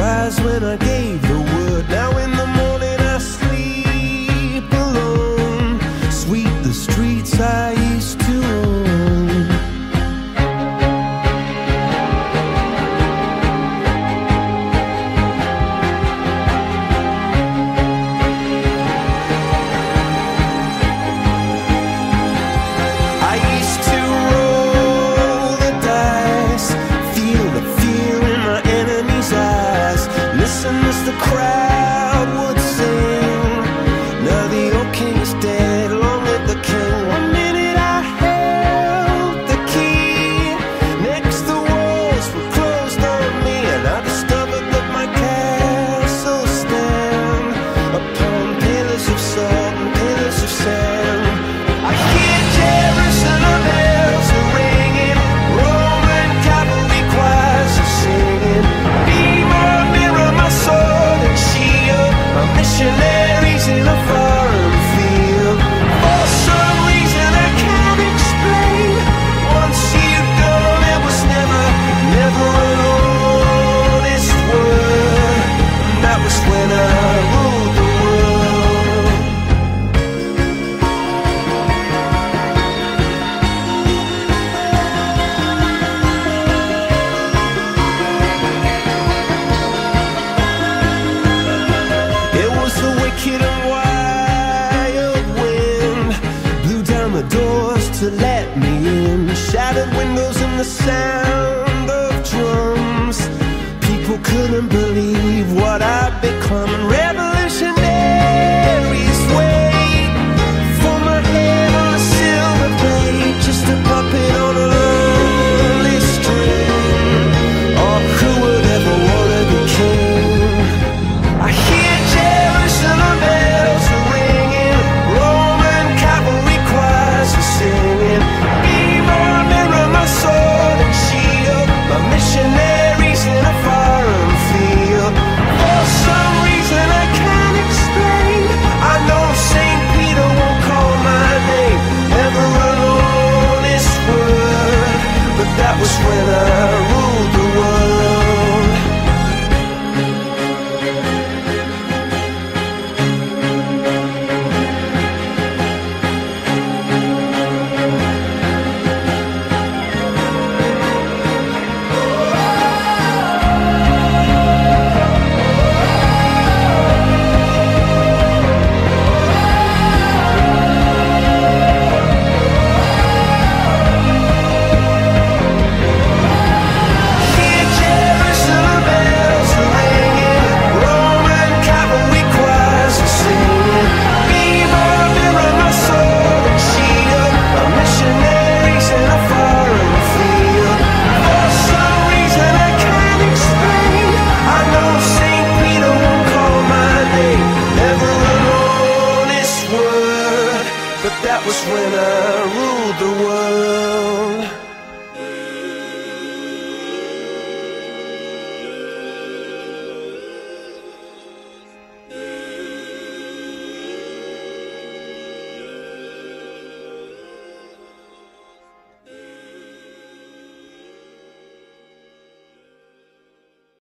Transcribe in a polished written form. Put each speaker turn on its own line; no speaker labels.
rise when I gave the word. Now in the morning I sleep alone. Sweep the streets I used to own. I used to roll the dice, feel the fear in my enemy's eyes, listen as the crowd would sing. Now the old king is dead, long live the king. One minute I held the key, next the walls were closed on me, and I discovered that my castle stand upon pillars of salt and pillars of sand. I hear Jerusalem bells are ringing, Roman cavalry choirs are singing. Be my mirror, my sword and shield, my missionaries in a foreign field. For some reason I can't explain, once you've gone it was never, never an honest word. And that was when I ruled the world. It was the wicked and wild wind, blew down the doors to let me in, shattered windows and the sound of drums. People couldn't believe what I'd become, and revolutionaries wait for my head on a silver plate, just a puppet on a lonely string. Oh, who would ever wanna be king? I hear Jerusalem bells are ringing, Roman cavalry choirs are singing. Be my mirror, my sword and shield, my missionary